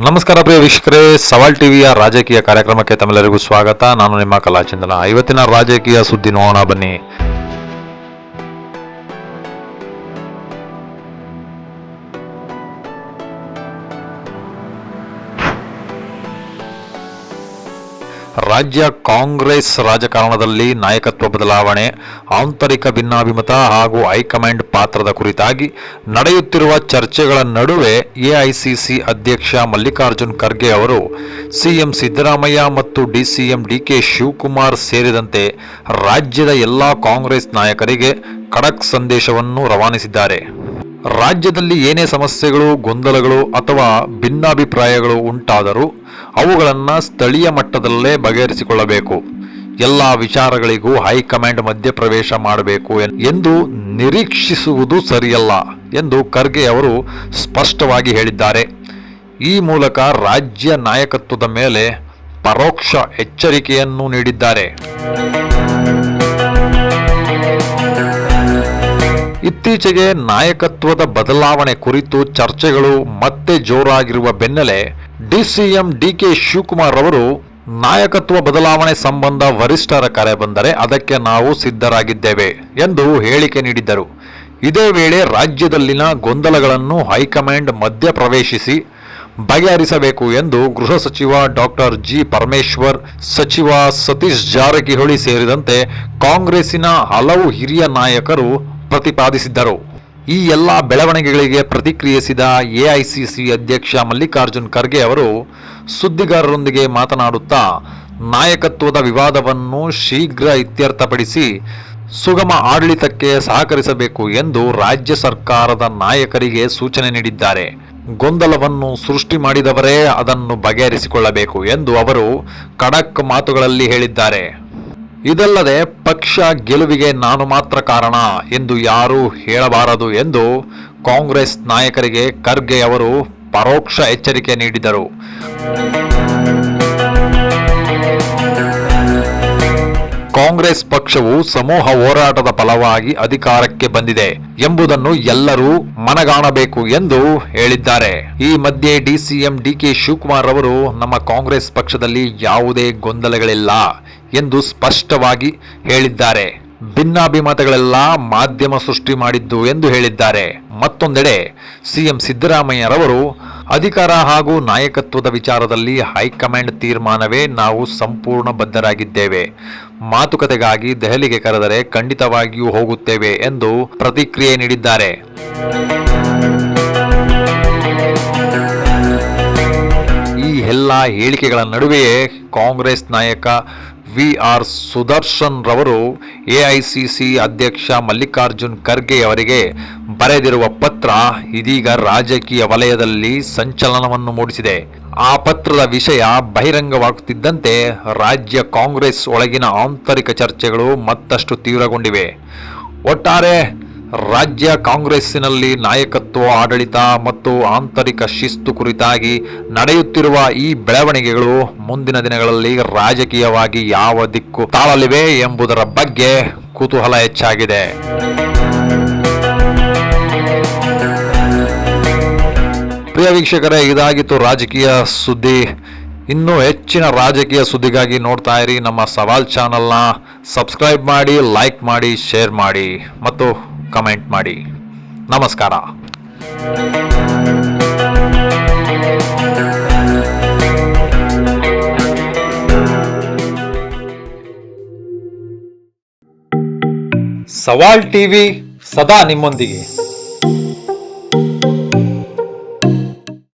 ನಮಸ್ಕಾರ ಪ್ರಿಯ ವೀಕ್ಷಕರೇ, ಸವಾಲ್ ಟಿವಿಯ ರಾಜಕೀಯ ಕಾರ್ಯಕ್ರಮಕ್ಕೆ ತಮ್ಮೆಲ್ಲರಿಗೂ ಸ್ವಾಗತ. ನಾನು ನಿಮ್ಮ ಕಲಾಚಂದನ. ಇವತ್ತಿನ ರಾಜಕೀಯ ಸುದ್ದಿ ನೋಡೋಣ ಬನ್ನಿ. ರಾಜ್ಯ ಕಾಂಗ್ರೆಸ್ ರಾಜಕಾರಣದಲ್ಲಿ ನಾಯಕತ್ವ ಬದಲಾವಣೆ, ಆಂತರಿಕ ಭಿನ್ನಾಭಿಮತ ಹಾಗೂ ಹೈಕಮಾಂಡ್ ಪಾತ್ರದ ಕುರಿತಾಗಿ ನಡೆಯುತ್ತಿರುವ ಚರ್ಚೆಗಳ ನಡುವೆ ಎಐಸಿಸಿ ಅಧ್ಯಕ್ಷ ಮಲ್ಲಿಕಾರ್ಜುನ್ ಖರ್ಗೆ ಅವರು ಸಿಎಂ ಸಿದ್ದರಾಮಯ್ಯ ಮತ್ತು ಡಿಸಿಎಂ ಡಿಕೆ ಶಿವಕುಮಾರ್ ಸೇರಿದಂತೆ ರಾಜ್ಯದ ಎಲ್ಲಾ ಕಾಂಗ್ರೆಸ್ ನಾಯಕರಿಗೆ ಖಡಕ್ ಸಂದೇಶವನ್ನು ರವಾನಿಸಿದ್ದಾರೆ. ರಾಜ್ಯದಲ್ಲಿ ಏನೇ ಸಮಸ್ಯೆಗಳು, ಗೊಂದಲಗಳು ಅಥವಾ ಭಿನ್ನಾಭಿಪ್ರಾಯಗಳು ಉಂಟಾದರೂ ಅವುಗಳನ್ನು ಸ್ಥಳೀಯ ಮಟ್ಟದಲ್ಲೇ ಬಗೆಹರಿಸಿಕೊಳ್ಳಬೇಕು. ಎಲ್ಲ ವಿಚಾರಗಳಿಗೂ ಹೈಕಮಾಂಡ್ ಮಧ್ಯಪ್ರವೇಶ ಮಾಡಬೇಕು ಎಂದು ನಿರೀಕ್ಷಿಸುವುದು ಸರಿಯಲ್ಲ ಎಂದು ಖರ್ಗೆ ಅವರು ಸ್ಪಷ್ಟವಾಗಿ ಹೇಳಿದ್ದಾರೆ. ಈ ಮೂಲಕ ರಾಜ್ಯ ನಾಯಕತ್ವದ ಮೇಲೆ ಪರೋಕ್ಷ ಎಚ್ಚರಿಕೆಯನ್ನು ನೀಡಿದ್ದಾರೆ. ಇತ್ತೀಚೆಗೆ ನಾಯಕತ್ವದ ಬದಲಾವಣೆ ಕುರಿತು ಚರ್ಚೆಗಳು ಮತ್ತೆ ಜೋರಾಗಿರುವ ಬೆನ್ನಲ್ಲೇ ಡಿಸಿಎಂ ಡಿಕೆ ಶಿವಕುಮಾರ್ ಅವರು ನಾಯಕತ್ವ ಬದಲಾವಣೆ ಸಂಬಂಧ ವರಿಷ್ಠರ ಕರೆ ಬಂದರೆ ಅದಕ್ಕೆ ನಾವು ಸಿದ್ಧರಾಗಿದ್ದೇವೆ ಎಂದು ಹೇಳಿಕೆ ನೀಡಿದ್ದರು. ಇದೇ ವೇಳೆ ರಾಜ್ಯದಲ್ಲಿನ ಗೊಂದಲಗಳನ್ನು ಹೈಕಮಾಂಡ್ ಮಧ್ಯಪ್ರವೇಶಿಸಿ ಬಗೆಹರಿಸಬೇಕು ಎಂದು ಗೃಹ ಸಚಿವ ಡಾಕ್ಟರ್ ಜಿ ಪರಮೇಶ್ವರ್, ಸಚಿವ ಸತೀಶ್ ಜಾರಕಿಹೊಳಿ ಸೇರಿದಂತೆ ಕಾಂಗ್ರೆಸ್ಸಿನ ಹಲವು ಹಿರಿಯ ನಾಯಕರು ಪ್ರತಿಪಾದಿಸಿದ್ದರು. ಈ ಎಲ್ಲ ಬೆಳವಣಿಗೆಗಳಿಗೆ ಪ್ರತಿಕ್ರಿಯಿಸಿದ ಎಐಸಿಸಿ ಅಧ್ಯಕ್ಷ ಮಲ್ಲಿಕಾರ್ಜುನ್ ಖರ್ಗೆ ಅವರು ಸುದ್ದಿಗಾರರೊಂದಿಗೆ ಮಾತನಾಡುತ್ತಾ ನಾಯಕತ್ವದ ವಿವಾದವನ್ನು ಶೀಘ್ರ ಇತ್ಯರ್ಥಪಡಿಸಿ ಸುಗಮ ಆಡಳಿತಕ್ಕೆ ಸಹಕರಿಸಬೇಕು ಎಂದು ರಾಜ್ಯ ಸರ್ಕಾರದ ನಾಯಕರಿಗೆ ಸೂಚನೆ ನೀಡಿದ್ದಾರೆ. ಗೊಂದಲವನ್ನು ಸೃಷ್ಟಿ ಮಾಡಿದವರೇ ಅದನ್ನು ಬಗೆಹರಿಸಿಕೊಳ್ಳಬೇಕು ಎಂದು ಅವರು ಖಡಕ್ ಮಾತುಗಳಲ್ಲಿ ಹೇಳಿದ್ದಾರೆ. ಇದಲ್ಲದೆ ಪಕ್ಷ ಗೆಲುವಿಗೆ ನಾನು ಮಾತ್ರ ಕಾರಣ ಎಂದು ಯಾರೂ ಹೇಳಬಾರದು ಎಂದು ಕಾಂಗ್ರೆಸ್ ನಾಯಕರಿಗೆ ಖರ್ಗೆ ಅವರು ಪರೋಕ್ಷ ಎಚ್ಚರಿಕೆ ನೀಡಿದರು. ಕಾಂಗ್ರೆಸ್ ಪಕ್ಷವು ಸಮೂಹ ಹೋರಾಟದ ಫಲವಾಗಿ ಅಧಿಕಾರಕ್ಕೆ ಬಂದಿದೆ ಎಂಬುದನ್ನು ಎಲ್ಲರೂ ಮನಗಾಣಬೇಕು ಎಂದು ಹೇಳಿದ್ದಾರೆ. ಈ ಮಧ್ಯೆ ಡಿಸಿಎಂ ಡಿಕೆ ಶಿವಕುಮಾರ್ ಅವರು ನಮ್ಮ ಕಾಂಗ್ರೆಸ್ ಪಕ್ಷದಲ್ಲಿ ಯಾವುದೇ ಗೊಂದಲಗಳಿಲ್ಲ ಎಂದು ಸ್ಪಷ್ಟವಾಗಿ ಹೇಳಿದ್ದಾರೆ. ಭಿನ್ನಾಭಿಮತಗಳೆಲ್ಲ ಮಾಧ್ಯಮ ಸೃಷ್ಟಿ ಮಾಡಿದ್ದು ಎಂದು ಹೇಳಿದ್ದಾರೆ. ಮತ್ತೊಂದೆಡೆ ಸಿಎಂ ಸಿದ್ದರಾಮಯ್ಯರವರು ಅಧಿಕಾರ ಹಾಗೂ ನಾಯಕತ್ವದ ವಿಚಾರದಲ್ಲಿ ಹೈಕಮಾಂಡ್ ತೀರ್ಮಾನವೇ ನಾವು ಸಂಪೂರ್ಣ ಬದ್ಧರಾಗಿದ್ದೇವೆ. ಮಾತುಕತೆಗಾಗಿ ದೆಹಲಿಗೆ ಕರೆದರೆ ಖಂಡಿತವಾಗಿಯೂ ಹೋಗುತ್ತೇವೆ ಎಂದು ಪ್ರತಿಕ್ರಿಯೆ ನೀಡಿದ್ದಾರೆ. ಈ ಎಲ್ಲ ಹೇಳಿಕೆಗಳ ನಡುವೆಯೇ ಕಾಂಗ್ರೆಸ್ ನಾಯಕ ವಿಆರ್ ಸುದರ್ಶನ್ ರವರು ಎಐಸಿಸಿ ಅಧ್ಯಕ್ಷ ಮಲ್ಲಿಕಾರ್ಜುನ್ ಖರ್ಗೆ ಅವರಿಗೆ ಬರೆದಿರುವ ಪತ್ರ ಇದೀಗ ರಾಜಕೀಯ ವಲಯದಲ್ಲಿ ಸಂಚಲನವನ್ನು ಮೂಡಿಸಿದೆ. ಆ ಪತ್ರದ ವಿಷಯ ಬಹಿರಂಗವಾಗುತ್ತಿದ್ದಂತೆ ರಾಜ್ಯ ಕಾಂಗ್ರೆಸ್ ಒಳಗಿನ ಆಂತರಿಕ ಚರ್ಚೆಗಳು ಮತ್ತಷ್ಟು ತೀವ್ರಗೊಂಡಿವೆ. ಒಟ್ಟಾರೆ ರಾಜ್ಯ ಕಾಂಗ್ರೆಸ್ಸಿನಲ್ಲಿ ನಾಯಕತ್ವ, ಆಡಳಿತ ಮತ್ತು ಆಂತರಿಕ ಶಿಸ್ತು ಕುರಿತಾಗಿ ನಡೆಯುತ್ತಿರುವ ಈ ಬೆಳವಣಿಗೆಗಳು ಮುಂದಿನ ದಿನಗಳಲ್ಲಿ ರಾಜಕೀಯವಾಗಿ ಯಾವ ದಿಕ್ಕು ತಾಳಲಿವೆ ಎಂಬುದರ ಬಗ್ಗೆ ಕುತೂಹಲ ಹೆಚ್ಚಾಗಿದೆ. ಪ್ರಿಯ ವೀಕ್ಷಕರೇ, ಇದಾಗಿತ್ತು ರಾಜಕೀಯ ಸುದ್ದಿ. ಇನ್ನೂ ಹೆಚ್ಚಿನ ರಾಜಕೀಯ ಸುದ್ದಿಗಾಗಿ ನೋಡ್ತಾ ಇರಿ ನಮ್ಮ ಸವಾಲ್ ಚಾನಲ್ನ. ಸಬ್ಸ್ಕ್ರೈಬ್ ಮಾಡಿ, ಲೈಕ್ ಮಾಡಿ, ಶೇರ್ ಮಾಡಿ ಮತ್ತು ಕಮೆಂಟ್ ಮಾಡಿ. ನಮಸ್ಕಾರ. ಸವಾಲ್ ಟಿವಿ ಸದಾ ನಿಮ್ಮೊಂದಿಗೆ.